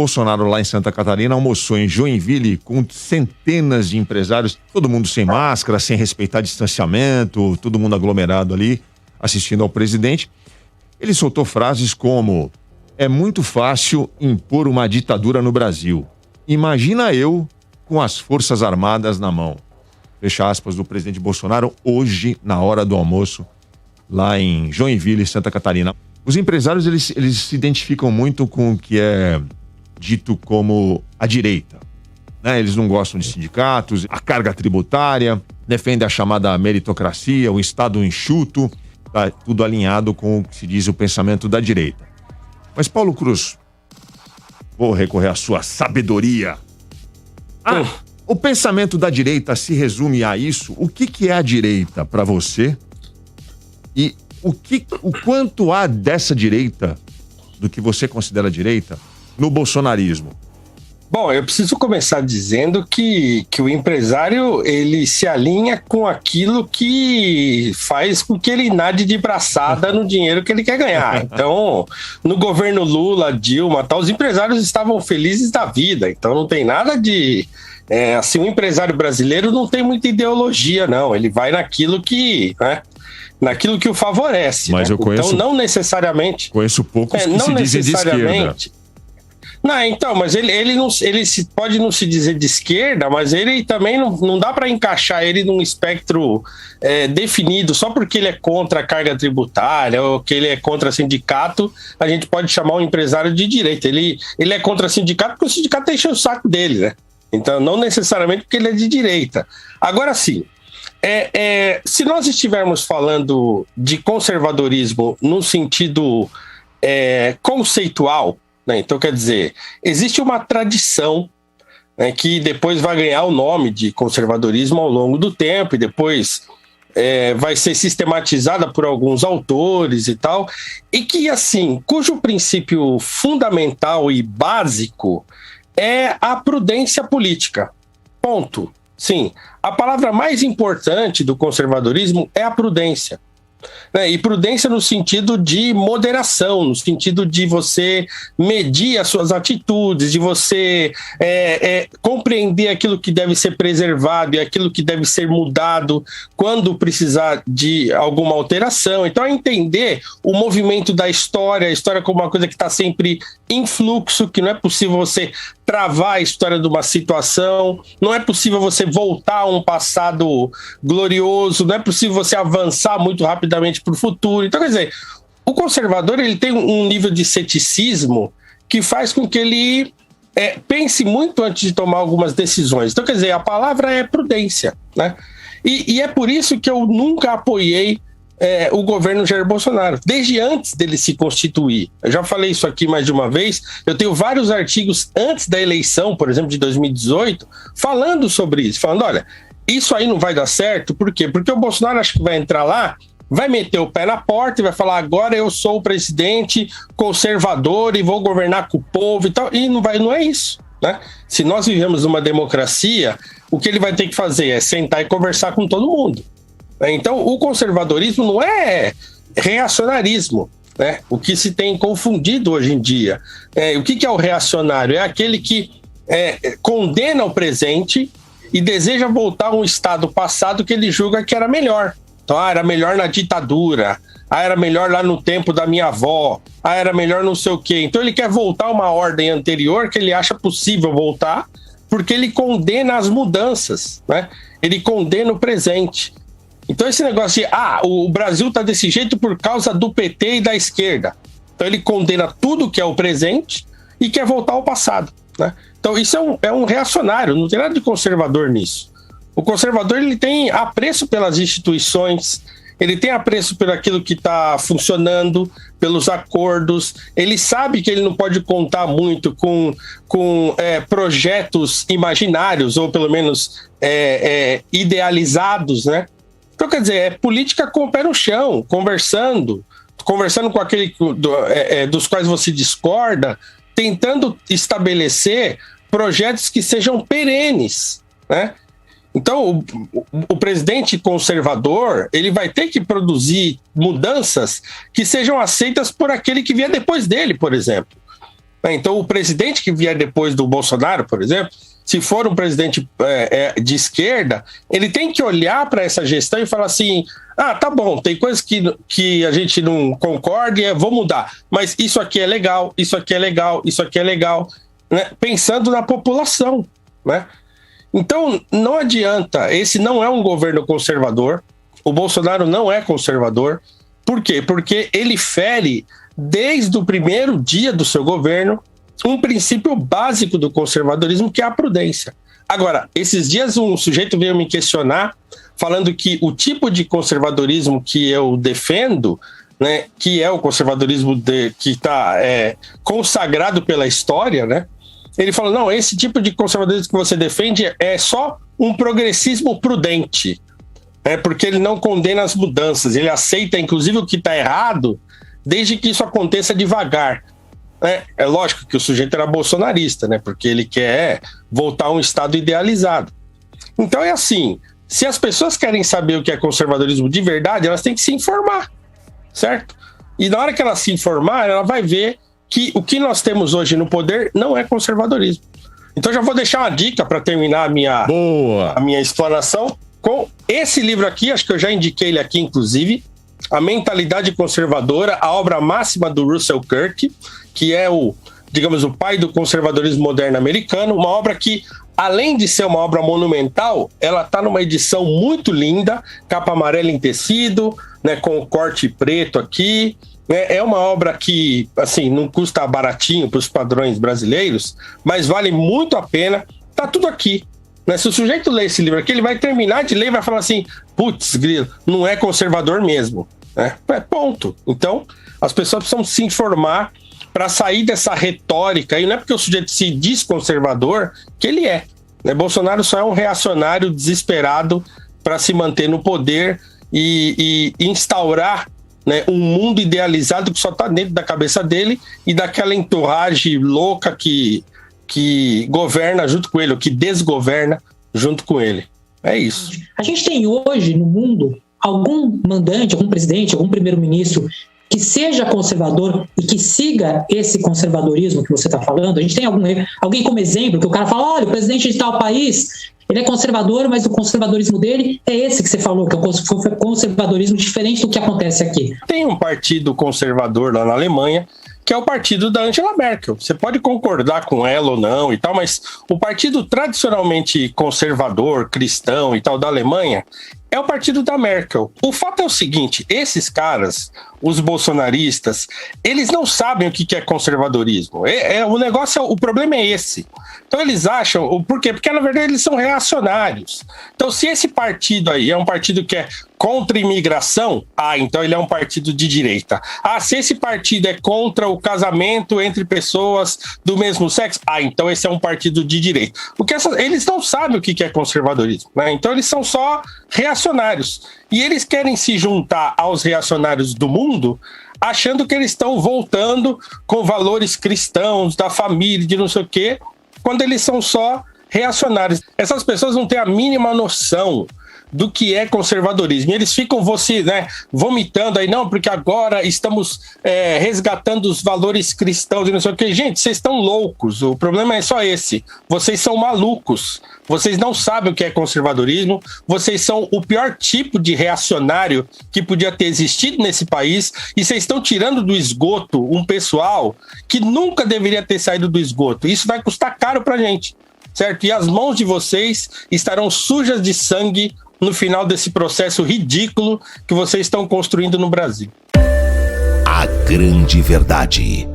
Bolsonaro, lá em Santa Catarina, almoçou em Joinville com centenas de empresários, todo mundo sem máscara, sem respeitar distanciamento, todo mundo aglomerado ali, assistindo ao presidente. Ele soltou frases como: é muito fácil impor uma ditadura no Brasil. Imagina eu com as Forças Armadas na mão. Fecha aspas, do presidente Bolsonaro, hoje, na hora do almoço, lá em Joinville, Santa Catarina. Os empresários, eles se identificam muito com o que é dito como a direita, né? Eles não gostam de sindicatos, a carga tributária, defendem a chamada meritocracia, o Estado enxuto, tá tudo alinhado com o que se diz o pensamento da direita. Mas, Paulo Cruz, vou recorrer à sua sabedoria. O pensamento da direita se resume a isso? O que é a direita para você? E o quanto há dessa direita, do que você considera direita, no bolsonarismo? Bom, eu preciso começar dizendo que o empresário, ele se alinha com aquilo que faz com que ele nade de braçada no dinheiro que ele quer ganhar. Então, no governo Lula, Dilma, tal, os empresários estavam felizes da vida. Então, não tem nada de... assim, o empresário brasileiro não tem muita ideologia, não. Ele vai naquilo que... né, naquilo que o favorece. Mas né? eu conheço... Então, não necessariamente... Conheço poucos que se dizem de esquerda. Não, então, mas ele pode não se dizer de esquerda, mas ele também não dá para encaixar ele num espectro definido. Só porque ele é contra a carga tributária ou que ele é contra sindicato, a gente pode chamar um empresário de direita. Ele é contra sindicato porque o sindicato enche o saco dele, né? Então, não necessariamente porque ele é de direita. Agora sim, se nós estivermos falando de conservadorismo no sentido conceitual, né, então quer dizer, existe uma tradição, né, que depois vai ganhar o nome de conservadorismo ao longo do tempo e depois vai ser sistematizada por alguns autores e tal, e que, assim, cujo princípio fundamental e básico é a prudência política. Ponto. Sim, a palavra mais importante do conservadorismo é a prudência. E prudência no sentido de moderação, no sentido de você medir as suas atitudes, de você compreender aquilo que deve ser preservado e aquilo que deve ser mudado quando precisar de alguma alteração. Então, é entender o movimento da história, a história como uma coisa que está sempre em fluxo, que não é possível você travar a história de uma situação, não é possível você voltar a um passado glorioso, não é possível você avançar muito rapidamente para o futuro. Então, quer dizer, o conservador, ele tem um nível de ceticismo que faz com que ele pense muito antes de tomar algumas decisões. Então, quer dizer, a palavra é prudência, né? E é por isso que eu nunca apoiei o governo Jair Bolsonaro, desde antes dele se constituir. Eu já falei isso aqui mais de uma vez, eu tenho vários artigos antes da eleição, por exemplo, de 2018, falando sobre isso, falando, olha, isso aí não vai dar certo, por quê? Porque o Bolsonaro acha que vai entrar lá, vai meter o pé na porta e vai falar, agora eu sou o presidente conservador e vou governar com o povo e tal, e não é isso, né? Se nós vivemos numa democracia, o que ele vai ter que fazer é sentar e conversar com todo mundo. Então, o conservadorismo não é reacionarismo, né? O que se tem confundido hoje em dia. O que é o reacionário? É aquele que condena o presente e deseja voltar a um estado passado que ele julga que era melhor. Então, era melhor na ditadura, era melhor lá no tempo da minha avó, era melhor não sei o quê. Então, ele quer voltar a uma ordem anterior que ele acha possível voltar, porque ele condena as mudanças, né? Ele condena o presente. Então esse negócio de, o Brasil está desse jeito por causa do PT e da esquerda. Então ele condena tudo que é o presente e quer voltar ao passado, né? Então isso é um reacionário, não tem nada de conservador nisso. O conservador, ele tem apreço pelas instituições, ele tem apreço por aquilo que está funcionando, pelos acordos, ele sabe que ele não pode contar muito com projetos imaginários, ou pelo menos idealizados, né? Então, quer dizer, é política com o pé no chão, conversando com aquele dos quais você discorda, tentando estabelecer projetos que sejam perenes, né? Então, o presidente conservador, ele vai ter que produzir mudanças que sejam aceitas por aquele que vier depois dele, por exemplo. Então, o presidente que vier depois do Bolsonaro, por exemplo, se for um presidente de esquerda, ele tem que olhar para essa gestão e falar assim, tá bom, tem coisas que a gente não concorda e vou mudar, mas isso aqui é legal, isso aqui é legal, isso aqui é legal, né? Pensando na população, né? Então, não adianta, esse não é um governo conservador, o Bolsonaro não é conservador. Por quê? Porque ele fere, desde o primeiro dia do seu governo, um princípio básico do conservadorismo, que é a prudência. Agora, esses dias um sujeito veio me questionar, falando que o tipo de conservadorismo que eu defendo, né, que é o conservadorismo que está consagrado pela história, né? Ele falou, não, esse tipo de conservadorismo que você defende é só um progressismo prudente, porque ele não condena as mudanças, ele aceita, inclusive, o que está errado, desde que isso aconteça devagar. É lógico que o sujeito era bolsonarista, né? Porque ele quer voltar a um estado idealizado. Então é assim, se as pessoas querem saber o que é conservadorismo de verdade, elas têm que se informar, certo? E na hora que ela se informar, ela vai ver que o que nós temos hoje no poder não é conservadorismo. Então já vou deixar uma dica para terminar a minha explanação com esse livro aqui, acho que eu já indiquei ele aqui, inclusive, A Mentalidade Conservadora, a obra máxima do Russell Kirk, que é o pai do conservadorismo moderno americano, uma obra que, além de ser uma obra monumental, ela está numa edição muito linda, capa amarela em tecido, né, com o corte preto aqui. É uma obra que, assim, não custa baratinho para os padrões brasileiros, mas vale muito a pena. Tá tudo aqui. Né? Se o sujeito ler esse livro aqui, ele vai terminar de ler e vai falar assim, putz, grilo, não é conservador mesmo. Né? Ponto. Então, as pessoas precisam se informar para sair dessa retórica. E não é porque o sujeito se diz conservador que ele é. Né? Bolsonaro só é um reacionário desesperado para se manter no poder e instaurar, né, um mundo idealizado que só está dentro da cabeça dele e daquela entourage louca que governa junto com ele, ou que desgoverna junto com ele. É isso. A gente tem hoje no mundo algum mandante, algum presidente, algum primeiro-ministro que seja conservador e que siga esse conservadorismo que você está falando? A gente tem alguém como exemplo, que o cara fala, olha, o presidente de tal país, ele é conservador, mas o conservadorismo dele é esse que você falou, que é um conservadorismo diferente do que acontece aqui. Tem um partido conservador lá na Alemanha, que é o partido da Angela Merkel. Você pode concordar com ela ou não e tal, mas o partido tradicionalmente conservador, cristão e tal da Alemanha é o partido da Merkel. O fato é o seguinte, esses caras, os bolsonaristas, eles não sabem o que é conservadorismo. O problema é esse. Então eles acham, por quê? Porque na verdade eles são reacionários. Então se esse partido aí é um partido que é contra a imigração, então ele é um partido de direita. Se esse partido é contra o casamento entre pessoas do mesmo sexo, então esse é um partido de direita. Porque eles não sabem o que é conservadorismo, né? Então eles são só reacionários. E eles querem se juntar aos reacionários do mundo, achando que eles estão voltando com valores cristãos, da família, de não sei o quê, quando eles são só reacionários. Essas pessoas não têm a mínima noção do que é conservadorismo. E eles ficam vomitando aí, não, porque agora estamos resgatando os valores cristãos e não sei o que. Gente, vocês estão loucos, o problema é só esse. Vocês são malucos, vocês não sabem o que é conservadorismo, vocês são o pior tipo de reacionário que podia ter existido nesse país e vocês estão tirando do esgoto um pessoal que nunca deveria ter saído do esgoto. Isso vai custar caro pra gente, certo? E as mãos de vocês estarão sujas de sangue no final desse processo ridículo que vocês estão construindo no Brasil. A grande verdade.